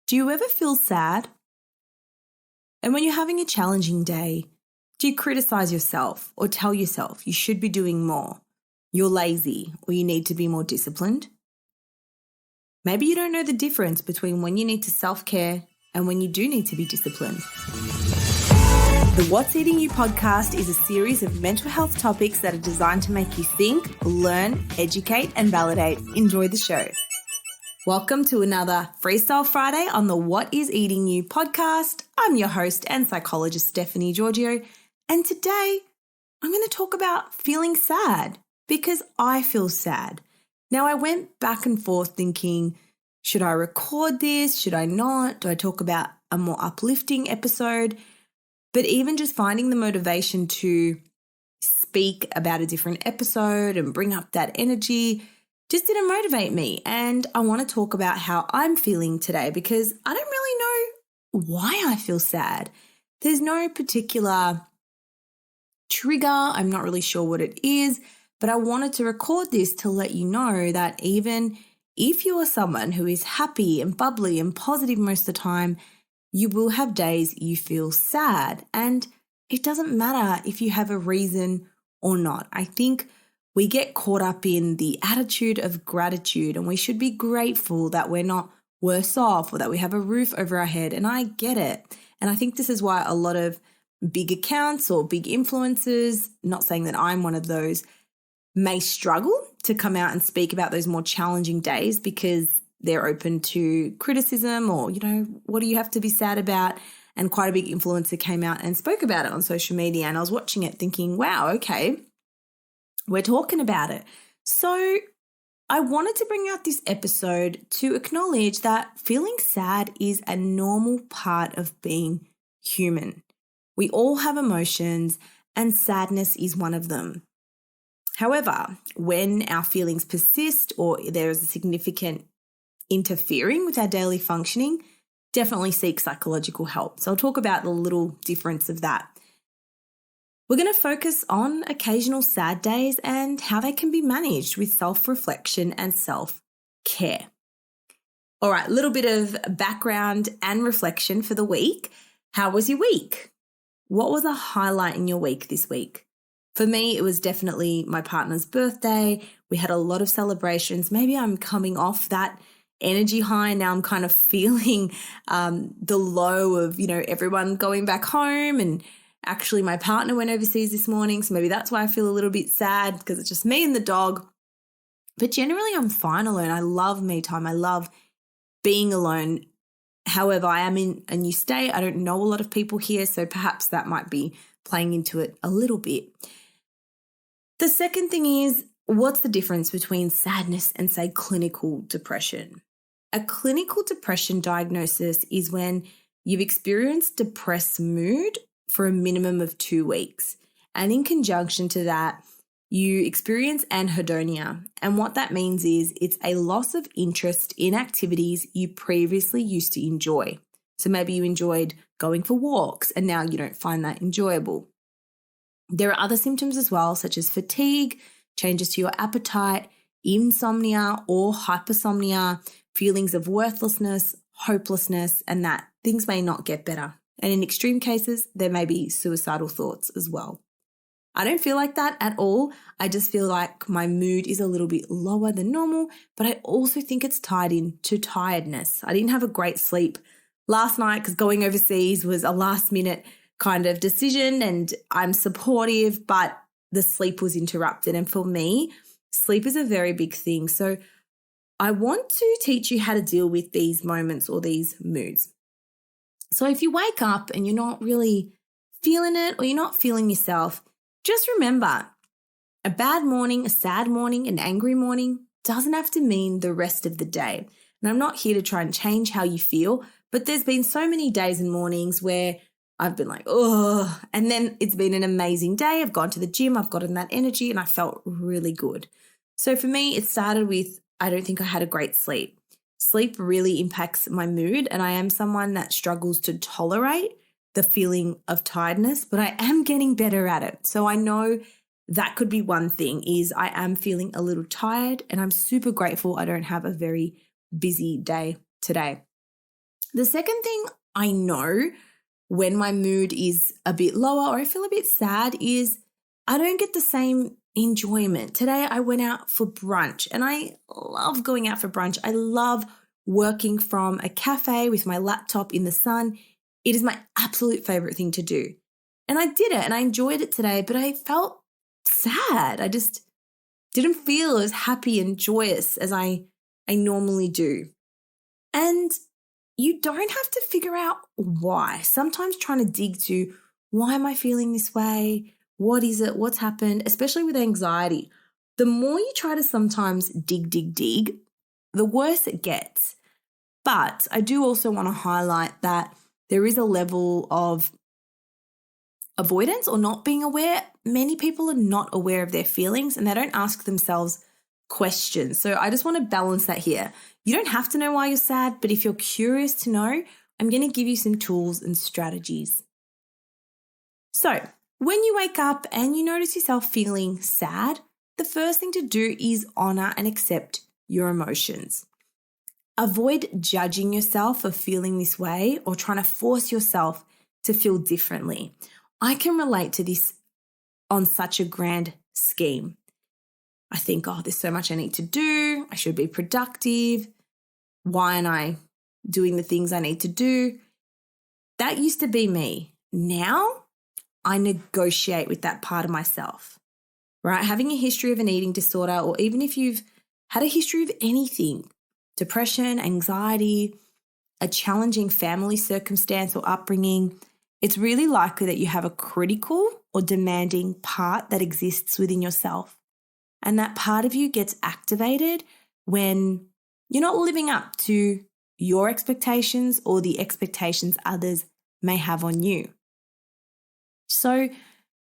Do you ever feel sad? And when you're having a challenging day, do you criticize yourself or tell yourself you should be doing more, you're lazy, or you need to be more disciplined? Maybe you don't know the difference between when you need to self-care and when you do need to be disciplined. The What's Eating You podcast is a series of mental health topics that are designed to make you think, learn, educate, and validate. Enjoy the show. Welcome to another Freestyle Friday on the What is Eating You podcast. I'm your host and psychologist, Stephanie Giorgio, and today I'm going to talk about feeling sad because I feel sad. Now, I went back and forth thinking, should I record this? Should I not? Do I talk about a more uplifting episode? But even just finding the motivation to speak about a different episode and bring up that energy just didn't motivate me. And I want to talk about how I'm feeling today because I don't really know why I feel sad. There's no particular trigger. I'm not really sure what it is, but I wanted to record this to let you know that even if you are someone who is happy and bubbly and positive most of the time, you will have days you feel sad. And it doesn't matter if you have a reason or not. I think we get caught up in the attitude of gratitude, and we should be grateful that we're not worse off or that we have a roof over our head. And I get it. And I think this is why a lot of big accounts or big influencers, not saying that I'm one of those, may struggle to come out and speak about those more challenging days because they're open to criticism or, what do you have to be sad about? And quite a big influencer came out and spoke about it on social media. And I was watching it thinking, wow, okay, we're talking about it. So I wanted to bring out this episode to acknowledge that feeling sad is a normal part of being human. We all have emotions, and sadness is one of them. However, when our feelings persist or there is a significant interfering with our daily functioning, definitely seek psychological help. So I'll talk about the little difference of that. We're going to focus on occasional sad days and how they can be managed with self-reflection and self-care. All right, a little bit of background and reflection for the week. How was your week? What was a highlight in your week this week? For me, it was definitely my partner's birthday. We had a lot of celebrations. Maybe I'm coming off that energy high. Now I'm kind of feeling the low of, everyone going back home. And actually my partner went overseas this morning. So maybe that's why I feel a little bit sad because it's just me and the dog. But generally I'm fine alone. I love me time. I love being alone. However, I am in a new state. I don't know a lot of people here. So perhaps that might be playing into it a little bit. The second thing is, what's the difference between sadness and, say, clinical depression? A clinical depression diagnosis is when you've experienced depressed mood for a minimum of 2 weeks. And in conjunction to that, you experience anhedonia. And what that means is it's a loss of interest in activities you previously used to enjoy. So maybe you enjoyed going for walks and now you don't find that enjoyable. There are other symptoms as well, such as fatigue, changes to your appetite, insomnia or hypersomnia, feelings of worthlessness, hopelessness, and that things may not get better. And in extreme cases, there may be suicidal thoughts as well. I don't feel like that at all. I just feel like my mood is a little bit lower than normal, but I also think it's tied in to tiredness. I didn't have a great sleep last night because going overseas was a last minute kind of decision, and I'm supportive, but the sleep was interrupted. And for me, sleep is a very big thing. So I want to teach you how to deal with these moments or these moods. So if you wake up and you're not really feeling it or you're not feeling yourself, just remember a bad morning, a sad morning, an angry morning doesn't have to mean the rest of the day. And I'm not here to try and change how you feel, but there's been so many days and mornings where I've been like, oh, and then it's been an amazing day. I've gone to the gym, I've gotten that energy, and I felt really good. So for me, it started with, I don't think I had a great sleep. Sleep really impacts my mood, and I am someone that struggles to tolerate the feeling of tiredness, but I am getting better at it. So I know that could be one thing is I am feeling a little tired, and I'm super grateful I don't have a very busy day today. The second thing I know when my mood is a bit lower or I feel a bit sad is I don't get the same enjoyment. Today I went out for brunch and I love going out for brunch. I love working from a cafe with my laptop in the sun. It is my absolute favorite thing to do. And I did it and I enjoyed it today, but I felt sad. I just didn't feel as happy and joyous as I normally do. And you don't have to figure out why. Sometimes trying to dig to why am I feeling this way? What is it? What's happened? Especially with anxiety. The more you try to sometimes dig, the worse it gets. But I do also want to highlight that there is a level of avoidance or not being aware. Many people are not aware of their feelings and they don't ask themselves questions. So I just want to balance that here. You don't have to know why you're sad, but if you're curious to know, I'm going to give you some tools and strategies. So when you wake up and you notice yourself feeling sad, the first thing to do is honor and accept your emotions. Avoid judging yourself for feeling this way or trying to force yourself to feel differently. I can relate to this on such a grand scheme. I think, there's so much I need to do. I should be productive. Why aren't I doing the things I need to do? That used to be me. Now I negotiate with that part of myself, right? Having a history of an eating disorder, or even if you've had a history of anything, depression, anxiety, a challenging family circumstance or upbringing, it's really likely that you have a critical or demanding part that exists within yourself. And that part of you gets activated when you're not living up to your expectations or the expectations others may have on you. So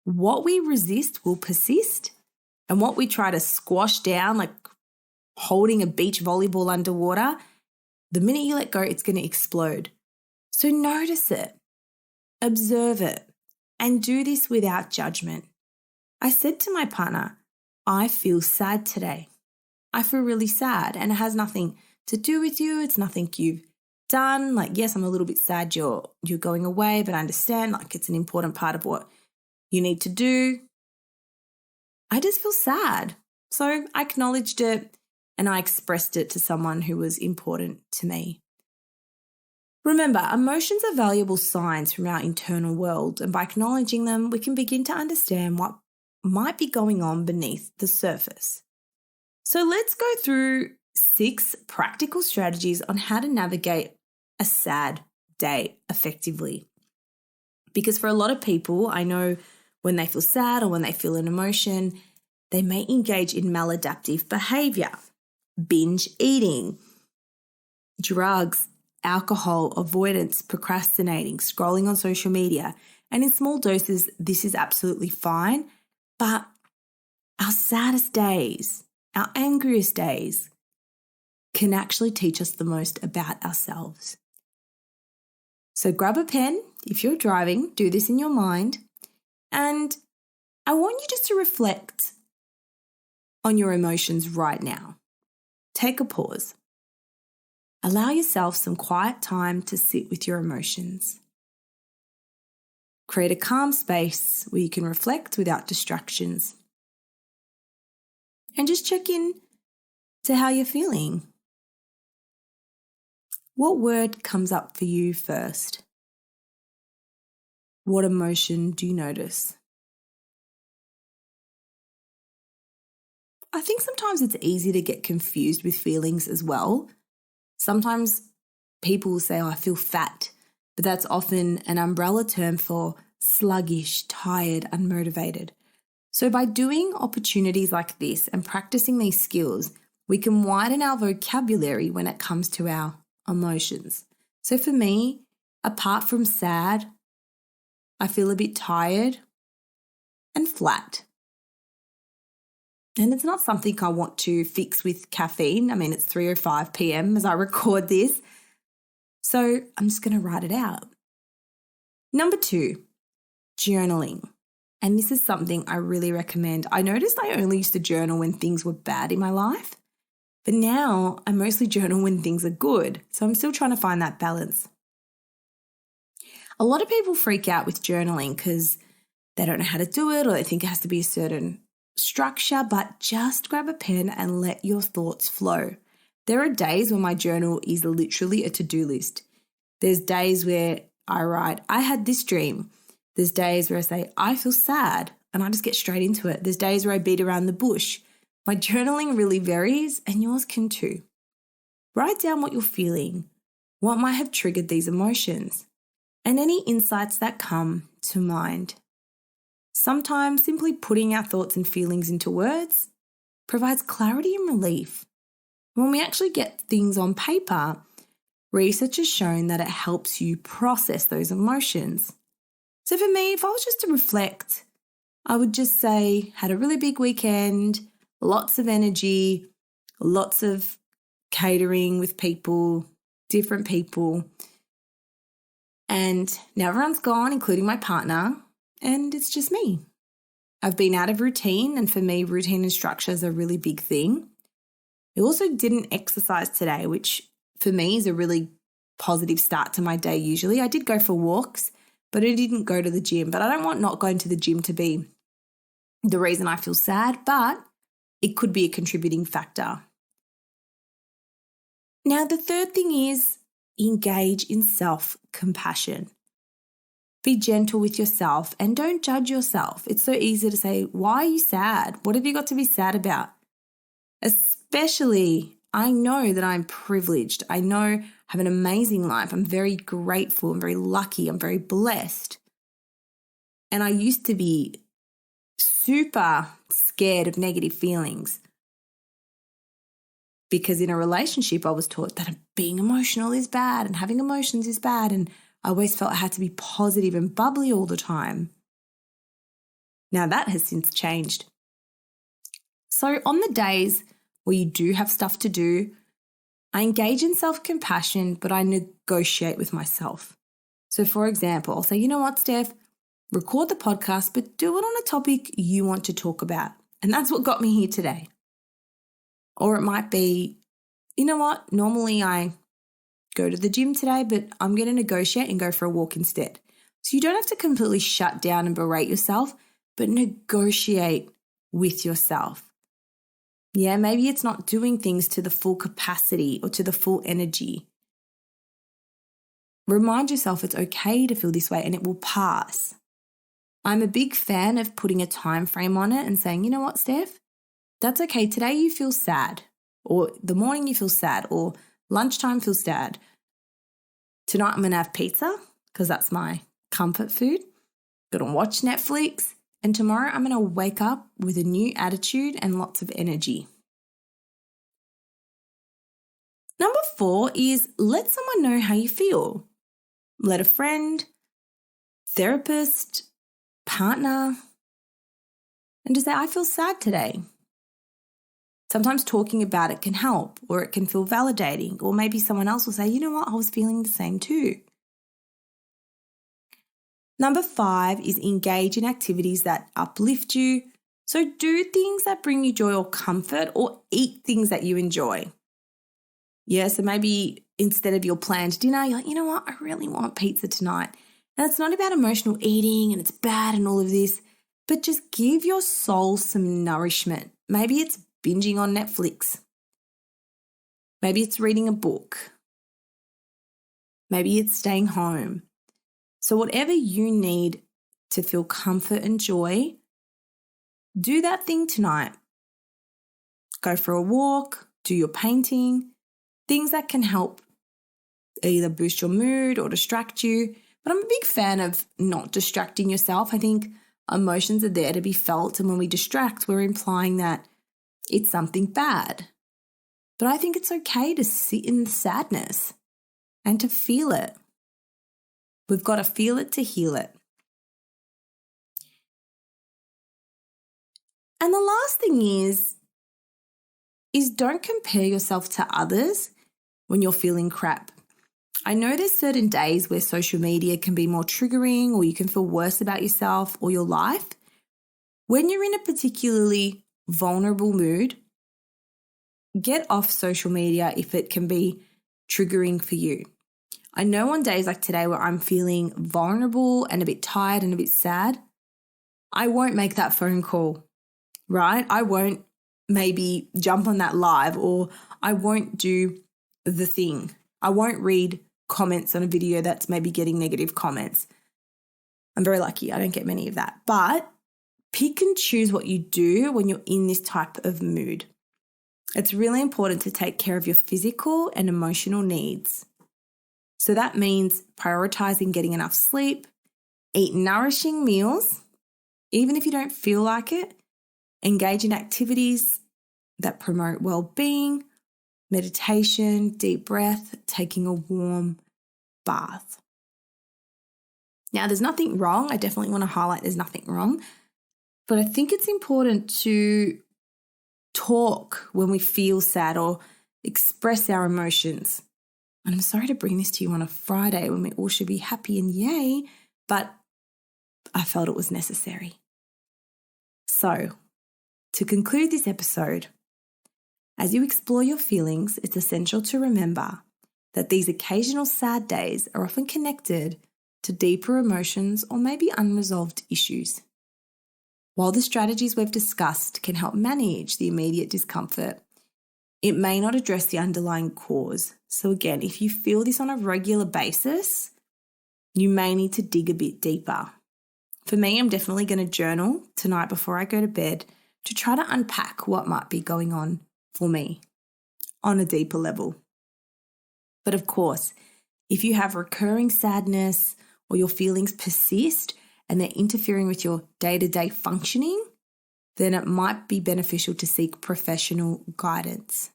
what we resist will persist, and what we try to squash down, like holding a beach volleyball underwater, the minute you let go, it's going to explode. So notice it, observe it, and do this without judgment. I said to my partner, I feel sad today. I feel really sad, and it has nothing to do with you. It's nothing you've done. Like, yes, I'm a little bit sad you're going away, but I understand, like, it's an important part of what you need to do. I just feel sad. So I acknowledged it and I expressed it to someone who was important to me. Remember, emotions are valuable signs from our internal world, and by acknowledging them, we can begin to understand what might be going on beneath the surface. So let's go through 6 practical strategies on how to navigate a sad day effectively. Because for a lot of people, I know when they feel sad or when they feel an emotion, they may engage in maladaptive behavior, binge eating, drugs, alcohol, avoidance, procrastinating, scrolling on social media. And in small doses, this is absolutely fine. But our saddest days, our angriest days, can actually teach us the most about ourselves. So grab a pen. If you're driving, do this in your mind. And I want you just to reflect on your emotions right now. Take a pause. Allow yourself some quiet time to sit with your emotions. Create a calm space where you can reflect without distractions. And just check in to how you're feeling. What word comes up for you first? What emotion do you notice? I think sometimes it's easy to get confused with feelings as well. Sometimes people will say, I feel fat, but that's often an umbrella term for sluggish, tired, unmotivated. So by doing opportunities like this and practicing these skills, we can widen our vocabulary when it comes to our emotions. So for me, apart from sad, I feel a bit tired and flat. And it's not something I want to fix with caffeine. I mean, it's 3:05 p.m. as I record this. So I'm just going to write it out. Number 2, journaling. And this is something I really recommend. I noticed I only used to journal when things were bad in my life. But now I mostly journal when things are good. So I'm still trying to find that balance. A lot of people freak out with journaling because they don't know how to do it, or they think it has to be a certain structure, but just grab a pen and let your thoughts flow. There are days when my journal is literally a to-do list. There's days where I write, I had this dream. There's days where I say, I feel sad, and I just get straight into it. There's days where I beat around the bush. My journaling really varies, and yours can too. Write down what you're feeling, what might have triggered these emotions, and any insights that come to mind. Sometimes simply putting our thoughts and feelings into words provides clarity and relief. When we actually get things on paper, research has shown that it helps you process those emotions. So for me, if I was just to reflect, I would just say, had a really big weekend, lots of energy, lots of catering with people, different people. And now everyone's gone, including my partner, and it's just me. I've been out of routine, and for me, routine and structure is a really big thing. I also didn't exercise today, which for me is a really positive start to my day usually. I did go for walks, but I didn't go to the gym. But I don't want not going to the gym to be the reason I feel sad, but it could be a contributing factor. Now, the third thing is engage in self-compassion. Be gentle with yourself and don't judge yourself. It's so easy to say, why are you sad? What have you got to be sad about? Especially, I know that I'm privileged. I know I have an amazing life. I'm very grateful. I'm very lucky. I'm very blessed. And I used to be super scared of negative feelings because in a relationship, I was taught that being emotional is bad and having emotions is bad. And I always felt I had to be positive and bubbly all the time. Now that has since changed. So on the days where you do have stuff to do, I engage in self-compassion, but I negotiate with myself. So for example, I'll say, you know what, Steph, record the podcast, but do it on a topic you want to talk about. And that's what got me here today. Or it might be, you know what, normally I go to the gym today, but I'm going to negotiate and go for a walk instead. So you don't have to completely shut down and berate yourself, but negotiate with yourself. Yeah, maybe it's not doing things to the full capacity or to the full energy. Remind yourself it's okay to feel this way and it will pass. I'm a big fan of putting a time frame on it and saying, you know what, Steph, that's okay. Today you feel sad, or the morning you feel sad, or lunchtime feels sad. Tonight I'm going to have pizza because that's my comfort food. Going to watch Netflix. And tomorrow I'm going to wake up with a new attitude and lots of energy. Number 4 is let someone know how you feel. Let a friend, therapist, partner, and just say, I feel sad today. Sometimes talking about it can help, or it can feel validating, or maybe someone else will say, you know what, I was feeling the same too. Number 5 is engage in activities that uplift you. So do things that bring you joy or comfort, or eat things that you enjoy. Yeah, so maybe instead of your planned dinner, you're like, you know what, I really want pizza tonight. And it's not about emotional eating and it's bad and all of this, but just give your soul some nourishment. Maybe it's binging on Netflix. Maybe it's reading a book. Maybe it's staying home. So whatever you need to feel comfort and joy, do that thing tonight. Go for a walk, do your painting, things that can help either boost your mood or distract you. But I'm a big fan of not distracting yourself. I think emotions are there to be felt, and when we distract, we're implying that it's something bad. But I think it's okay to sit in the sadness and to feel it. We've got to feel it to heal it. And the last thing is don't compare yourself to others when you're feeling crap. I know there's certain days where social media can be more triggering, or you can feel worse about yourself or your life. When you're in a particularly vulnerable mood, get off social media if it can be triggering for you. I know on days like today where I'm feeling vulnerable and a bit tired and a bit sad, I won't make that phone call, right? I won't maybe jump on that live, or I won't do the thing. I won't read comments on a video that's maybe getting negative comments. I'm very lucky. I don't get many of that. But pick and choose what you do when you're in this type of mood. It's really important to take care of your physical and emotional needs. So that means prioritizing getting enough sleep, eat nourishing meals, even if you don't feel like it, engage in activities that promote well-being, meditation, deep breath, taking a warm bath. Now, there's nothing wrong. I definitely want to highlight there's nothing wrong. But I think it's important to talk when we feel sad or express our emotions. And I'm sorry to bring this to you on a Friday when we all should be happy and yay, but I felt it was necessary. So, to conclude this episode, as you explore your feelings, it's essential to remember that these occasional sad days are often connected to deeper emotions or maybe unresolved issues. While the strategies we've discussed can help manage the immediate discomfort, it may not address the underlying cause. So again, if you feel this on a regular basis, you may need to dig a bit deeper. For me, I'm definitely going to journal tonight before I go to bed to try to unpack what might be going on for me on a deeper level. But of course, if you have recurring sadness or your feelings persist and they're interfering with your day-to-day functioning, then it might be beneficial to seek professional guidance.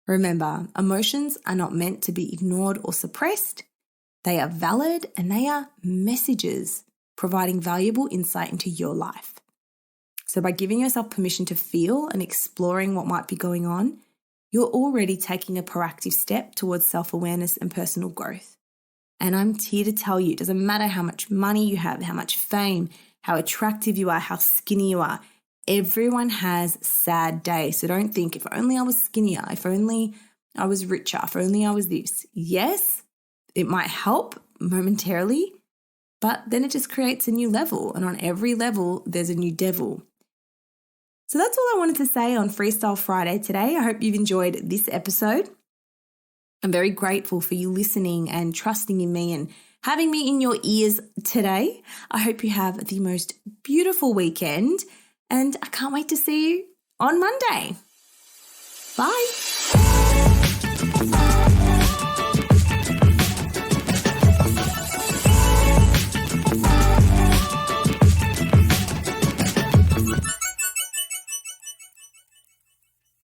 Remember, emotions are not meant to be ignored or suppressed. They are valid and they are messages providing valuable insight into your life. So by giving yourself permission to feel and exploring what might be going on, you're already taking a proactive step towards self-awareness and personal growth. And I'm here to tell you, it doesn't matter how much money you have, how much fame, how attractive you are, how skinny you are. Everyone has sad days. So don't think, if only I was skinnier, if only I was richer, if only I was this. Yes, it might help momentarily, but then it just creates a new level. And on every level, there's a new devil. So that's all I wanted to say on Freestyle Friday today. I hope you've enjoyed this episode. I'm very grateful for you listening and trusting in me and having me in your ears today. I hope you have the most beautiful weekend and I can't wait to see you on Monday. Bye.